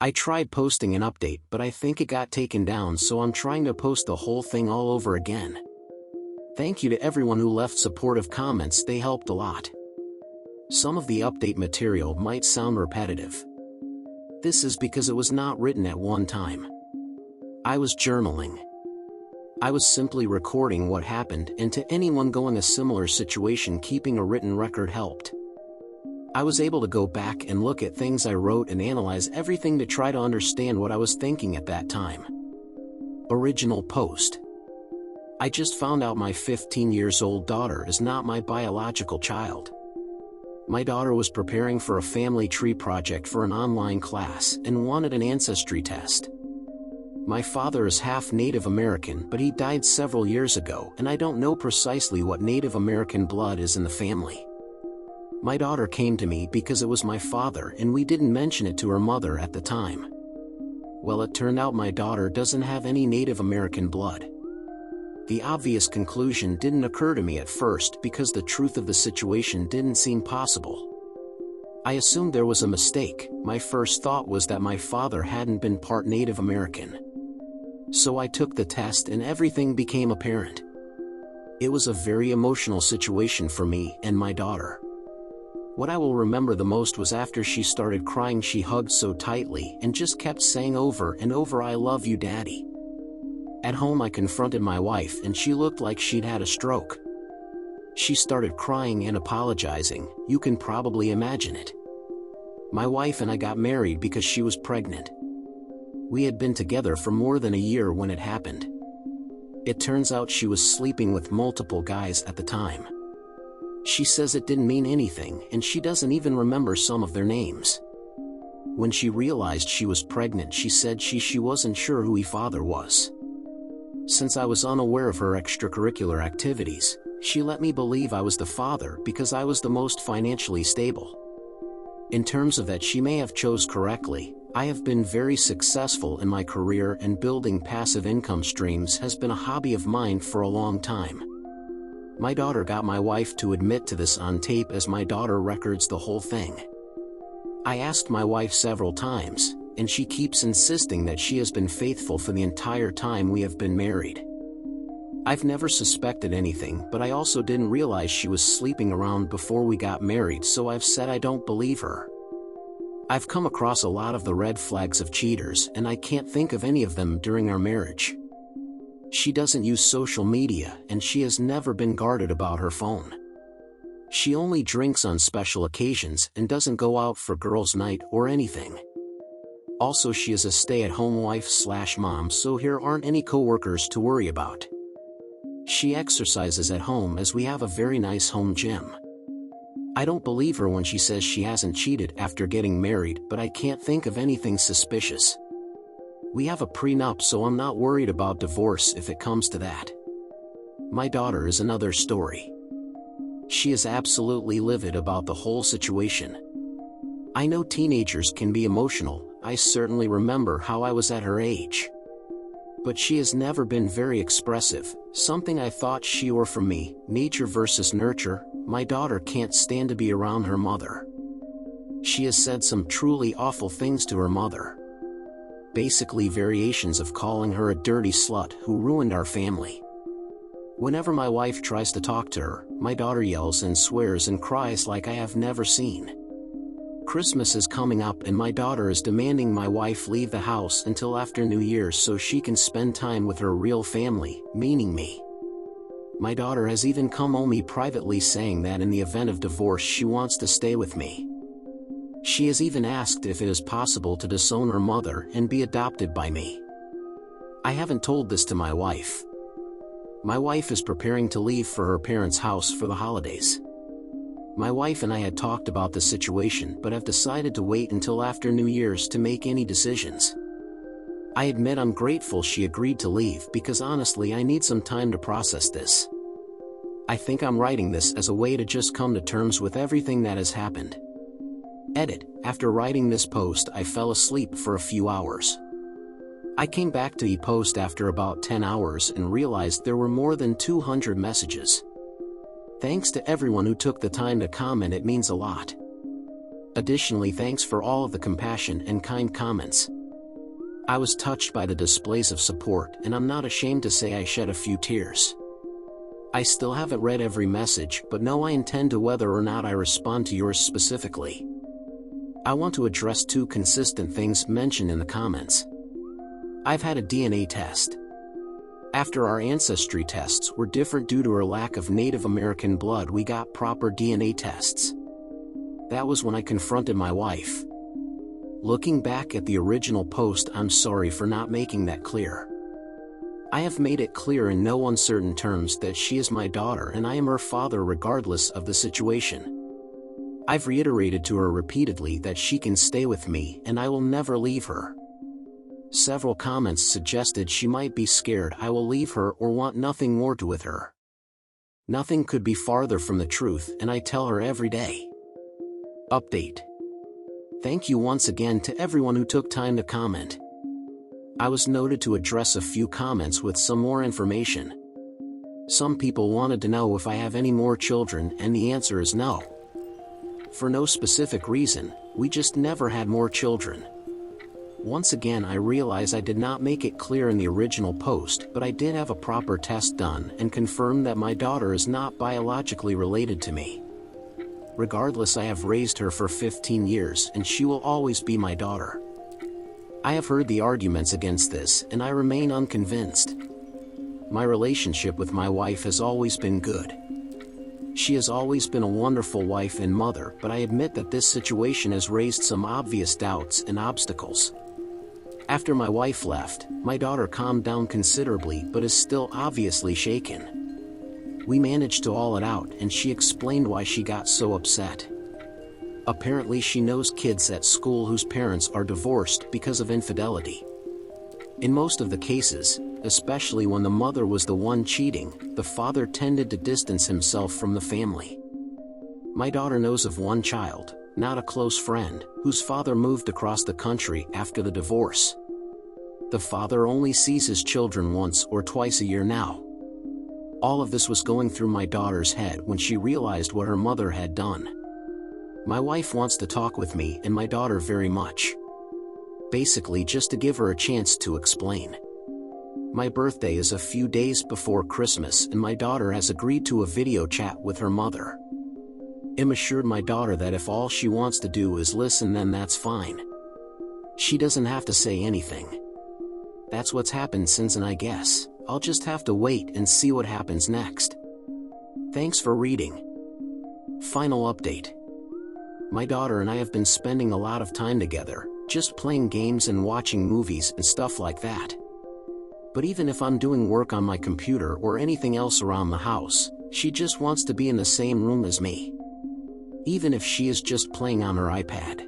I tried posting an update, but I think it got taken down, so I'm trying to post the whole thing all over again. Thank you to everyone who left supportive comments, they helped a lot. Some of the update material might sound repetitive. This is because it was not written at one time. I was journaling. I was simply recording what happened, and to anyone going a similar situation, keeping a written record helped. I was able to go back and look at things I wrote and analyze everything to try to understand what I was thinking at that time. Original post. I just found out my 15-year-old daughter is not my biological child. My daughter was preparing for a family tree project for an online class and wanted an ancestry test. My father is half Native American, but he died several years ago, and I don't know precisely what Native American blood is in the family. My daughter came to me because it was my father, and we didn't mention it to her mother at the time. Well, it turned out my daughter doesn't have any Native American blood. The obvious conclusion didn't occur to me at first because the truth of the situation didn't seem possible. I assumed there was a mistake. My first thought was that my father hadn't been part Native American. So I took the test and everything became apparent. It was a very emotional situation for me and my daughter. What I will remember the most was after she started crying, she hugged so tightly and just kept saying over and over, "I love you, Daddy." At home I confronted my wife and she looked like she'd had a stroke. She started crying and apologizing. You can probably imagine it. My wife and I got married because she was pregnant. We had been together for more than a year when it happened. It turns out she was sleeping with multiple guys at the time. She says it didn't mean anything, and she doesn't even remember some of their names. When she realized she was pregnant, she said she wasn't sure who her father was. Since I was unaware of her extracurricular activities, she let me believe I was the father because I was the most financially stable. In terms of that, she may have chose correctly. I have been very successful in my career, and building passive income streams has been a hobby of mine for a long time. My daughter got my wife to admit to this on tape, as my daughter records the whole thing. I asked my wife several times, and she keeps insisting that she has been faithful for the entire time we have been married. I've never suspected anything, but I also didn't realize she was sleeping around before we got married, so I've said I don't believe her. I've come across a lot of the red flags of cheaters, and I can't think of any of them during our marriage. She doesn't use social media, and she has never been guarded about her phone. She only drinks on special occasions and doesn't go out for girls' night or anything. Also, she is a stay-at-home wife/mom, so here aren't any coworkers to worry about. She exercises at home, as we have a very nice home gym. I don't believe her when she says she hasn't cheated after getting married, but I can't think of anything suspicious. We have a prenup, so I'm not worried about divorce if it comes to that. My daughter is another story. She is absolutely livid about the whole situation. I know teenagers can be emotional. I certainly remember how I was at her age. But she has never been very expressive, something I thought she were from me. Nature versus nurture. My daughter can't stand to be around her mother. She has said some truly awful things to her mother. Basically variations of calling her a dirty slut who ruined our family. Whenever my wife tries to talk to her, my daughter yells and swears and cries like I have never seen. Christmas is coming up, and my daughter is demanding my wife leave the house until after New Year's so she can spend time with her real family, meaning me. My daughter has even come on me privately saying that in the event of divorce she wants to stay with me. She has even asked if it is possible to disown her mother and be adopted by me. I haven't told this to my wife. My wife is preparing to leave for her parents' house for the holidays. My wife and I had talked about the situation, but have decided to wait until after New Year's to make any decisions. I admit I'm grateful she agreed to leave, because honestly I need some time to process this. I think I'm writing this as a way to just come to terms with everything that has happened. Edit. After writing this post I fell asleep for a few hours. I came back to the post after about 10 hours and realized there were more than 200 messages. Thanks to everyone who took the time to comment, it means a lot. Additionally, thanks for all of the compassion and kind comments. I was touched by the displays of support, and I'm not ashamed to say I shed a few tears. I still haven't read every message, but know I intend to whether or not I respond to yours specifically. I want to address two consistent things mentioned in the comments. I've had a DNA test. After our ancestry tests were different due to her lack of Native American blood, we got proper DNA tests. That was when I confronted my wife. Looking back at the original post, I'm sorry for not making that clear. I have made it clear in no uncertain terms that she is my daughter and I am her father regardless of the situation. I've reiterated to her repeatedly that she can stay with me and I will never leave her. Several comments suggested she might be scared I will leave her or want nothing more to do with her. Nothing could be farther from the truth, and I tell her every day. Update. Thank you once again to everyone who took time to comment. I was noted to address a few comments with some more information. Some people wanted to know if I have any more children, and the answer is no. For no specific reason, we just never had more children. Once again, I realize I did not make it clear in the original post, but I did have a proper test done and confirmed that my daughter is not biologically related to me. Regardless, I have raised her for 15 years and she will always be my daughter. I have heard the arguments against this and I remain unconvinced. My relationship with my wife has always been good. She has always been a wonderful wife and mother, but I admit that this situation has raised some obvious doubts and obstacles. After my wife left, my daughter calmed down considerably but is still obviously shaken. We managed to haul it out and she explained why she got so upset. Apparently she knows kids at school whose parents are divorced because of infidelity. In most of the cases, especially when the mother was the one cheating, the father tended to distance himself from the family. My daughter knows of one child, not a close friend, whose father moved across the country after the divorce. The father only sees his children once or twice a year now. All of this was going through my daughter's head when she realized what her mother had done. My wife wants to talk with me and my daughter very much. Basically just to give her a chance to explain. My birthday is a few days before Christmas and my daughter has agreed to a video chat with her mother. I'm assured my daughter that if all she wants to do is listen, then that's fine. She doesn't have to say anything. That's what's happened since, and I guess I'll just have to wait and see what happens next. Thanks for reading. Final update. My daughter and I have been spending a lot of time together, just playing games and watching movies and stuff like that. But even if I'm doing work on my computer or anything else around the house, she just wants to be in the same room as me. Even if she is just playing on her iPad.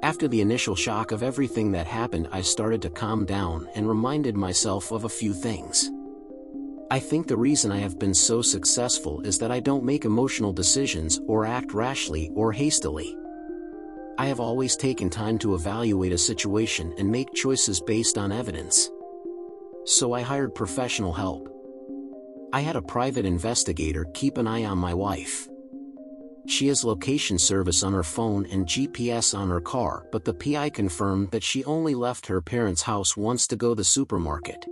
After the initial shock of everything that happened, I started to calm down and reminded myself of a few things. I think the reason I have been so successful is that I don't make emotional decisions or act rashly or hastily. I have always taken time to evaluate a situation and make choices based on evidence. So I hired professional help. I had a private investigator keep an eye on my wife. She has location service on her phone and GPS on her car, but the PI confirmed that she only left her parents' house once to go to the supermarket.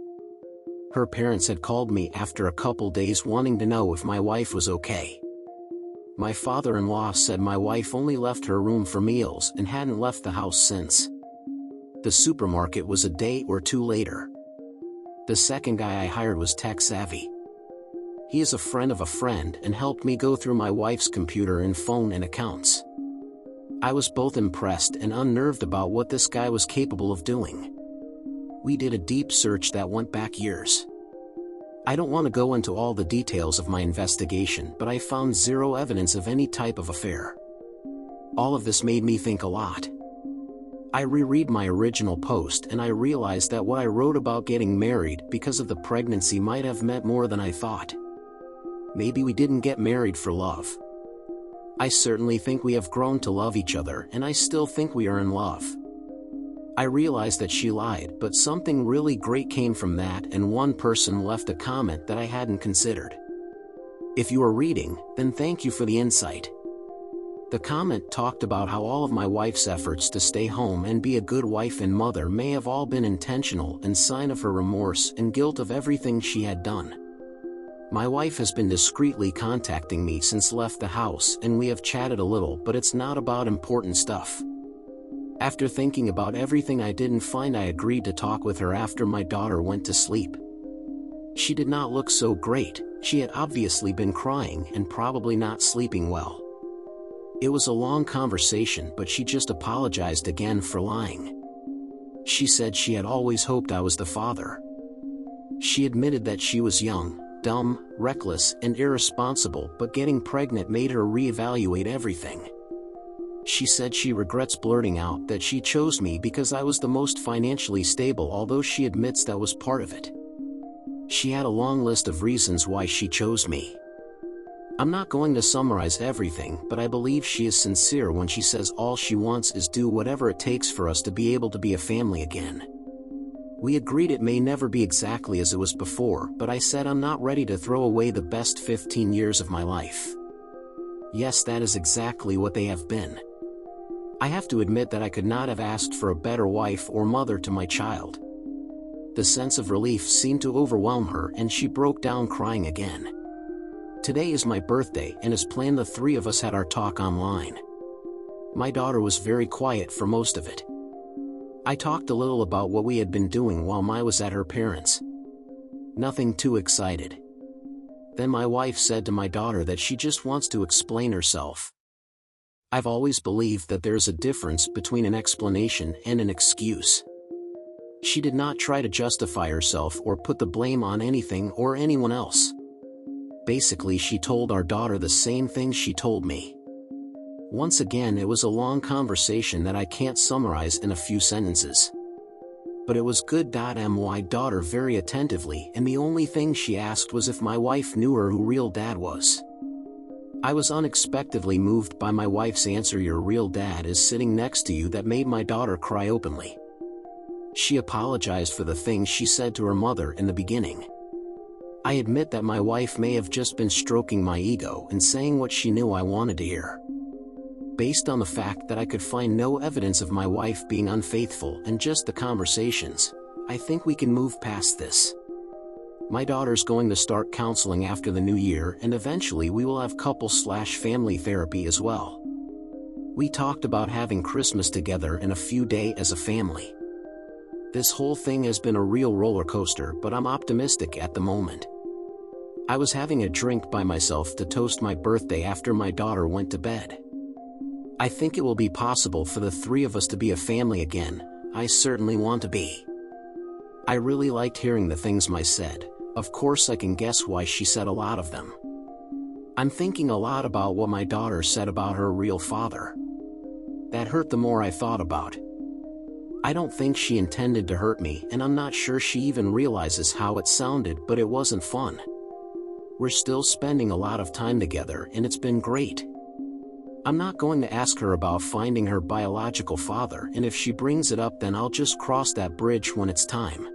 Her parents had called me after a couple days wanting to know if my wife was okay. My father-in-law said my wife only left her room for meals and hadn't left the house since. The supermarket was a day or two later. The second guy I hired was tech savvy. He is a friend of a friend and helped me go through my wife's computer and phone and accounts. I was both impressed and unnerved about what this guy was capable of doing. We did a deep search that went back years. I don't want to go into all the details of my investigation, but I found zero evidence of any type of affair. All of this made me think a lot. I reread my original post and I realized that what I wrote about getting married because of the pregnancy might have meant more than I thought. Maybe we didn't get married for love. I certainly think we have grown to love each other, and I still think we are in love. I realized that she lied, but something really great came from that, and one person left a comment that I hadn't considered. If you are reading, then thank you for the insight. The comment talked about how all of my wife's efforts to stay home and be a good wife and mother may have all been intentional and sign of her remorse and guilt of everything she had done. My wife has been discreetly contacting me since left the house and we have chatted a little, but it's not about important stuff. After thinking about everything I didn't find, I agreed to talk with her after my daughter went to sleep. She did not look so great. She had obviously been crying and probably not sleeping well. It was a long conversation, but she just apologized again for lying. She said she had always hoped I was the father. She admitted that she was young, dumb, reckless, and irresponsible, but getting pregnant made her reevaluate everything. She said she regrets blurting out that she chose me because I was the most financially stable, although she admits that was part of it. She had a long list of reasons why she chose me. I'm not going to summarize everything, but I believe she is sincere when she says all she wants is do whatever it takes for us to be able to be a family again. We agreed it may never be exactly as it was before, but I said I'm not ready to throw away the best 15 years of my life. Yes, that is exactly what they have been. I have to admit that I could not have asked for a better wife or mother to my child. The sense of relief seemed to overwhelm her and she broke down crying again. Today is my birthday, and as planned the three of us had our talk online. My daughter was very quiet for most of it. I talked a little about what we had been doing while Mai was at her parents'. Nothing too excited. Then my wife said to my daughter that she just wants to explain herself. I've always believed that there's a difference between an explanation and an excuse. She did not try to justify herself or put the blame on anything or anyone else. Basically, she told our daughter the same thing she told me. Once again, it was a long conversation that I can't summarize in a few sentences. But it was good. My daughter very attentively, and the only thing she asked was if my wife knew her who real dad was. I was unexpectedly moved by my wife's answer, "Your real dad is sitting next to you," that made my daughter cry openly. She apologized for the things she said to her mother in the beginning. I admit that my wife may have just been stroking my ego and saying what she knew I wanted to hear. Based on the fact that I could find no evidence of my wife being unfaithful and just the conversations, I think we can move past this. My daughter's going to start counseling after the new year, and eventually we will have couple/family therapy as well. We talked about having Christmas together in a few days as a family. This whole thing has been a real roller coaster, but I'm optimistic at the moment. I was having a drink by myself to toast my birthday after my daughter went to bed. I think it will be possible for the three of us to be a family again. I certainly want to be. I really liked hearing the things Mai said. Of course I can guess why she said a lot of them. I'm thinking a lot about what my daughter said about her real father. That hurt the more I thought about. I don't think she intended to hurt me, and I'm not sure she even realizes how it sounded, but it wasn't fun. We're still spending a lot of time together and it's been great. I'm not going to ask her about finding her biological father, and if she brings it up then I'll just cross that bridge when it's time.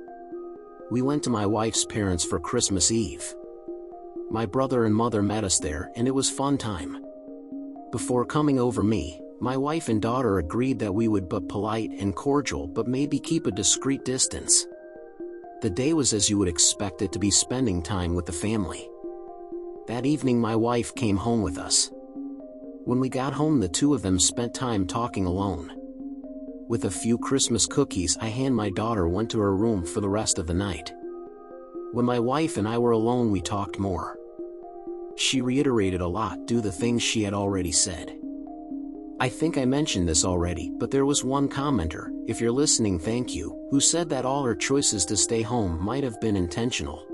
We went to my wife's parents for Christmas Eve. My brother and mother met us there and it was fun time. Before coming over me, my wife and daughter agreed that we would be polite and cordial, but maybe keep a discreet distance. The day was as you would expect it to be, spending time with the family. That evening my wife came home with us. When we got home the two of them spent time talking alone. With a few Christmas cookies I hand my daughter went to her room for the rest of the night. When my wife and I were alone we talked more. She reiterated a lot the things she had already said. I think I mentioned this already, but there was one commenter, if you're listening thank you, who said that all her choices to stay home might have been intentional.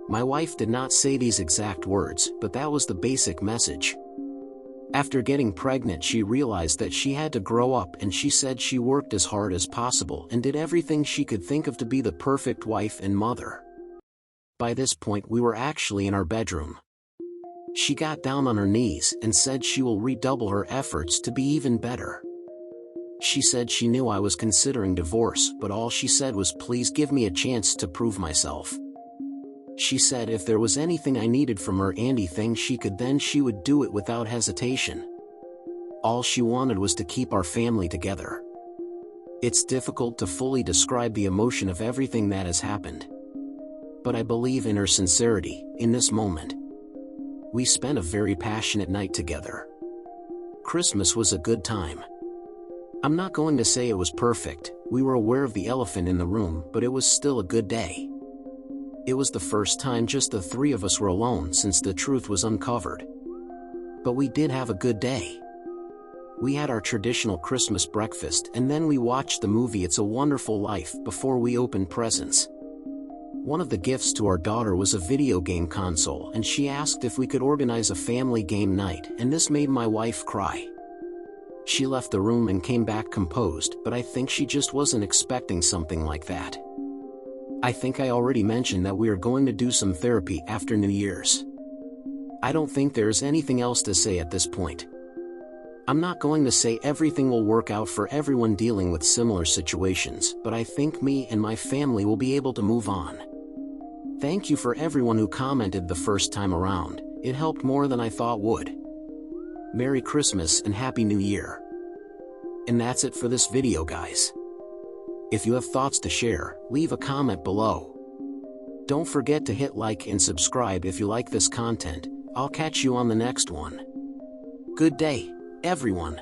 My wife did not say these exact words, but that was the basic message. After getting pregnant she realized that she had to grow up, and she said she worked as hard as possible and did everything she could think of to be the perfect wife and mother. By this point we were actually in our bedroom. She got down on her knees and said she will redouble her efforts to be even better. She said she knew I was considering divorce, but all she said was, "Please give me a chance to prove myself." She said if there was anything I needed from her anything she could, then she would do it without hesitation. All she wanted was to keep our family together. It's difficult to fully describe the emotion of everything that has happened. But I believe in her sincerity, in this moment. We spent a very passionate night together. Christmas was a good time. I'm not going to say it was perfect, we were aware of the elephant in the room, but it was still a good day. It was the first time just the three of us were alone since the truth was uncovered. But we did have a good day. We had our traditional Christmas breakfast and then we watched the movie It's a Wonderful Life before we opened presents. One of the gifts to our daughter was a video game console and she asked if we could organize a family game night, and this made my wife cry. She left the room and came back composed, but I think she just wasn't expecting something like that. I think I already mentioned that we are going to do some therapy after New Year's. I don't think there's anything else to say at this point. I'm not going to say everything will work out for everyone dealing with similar situations, but I think me and my family will be able to move on. Thank you for everyone who commented the first time around, it helped more than I thought would. Merry Christmas and Happy New Year. And that's it for this video, guys. If you have thoughts to share, leave a comment below. Don't forget to hit like and subscribe if you like this content. I'll catch you on the next one. Good day, everyone.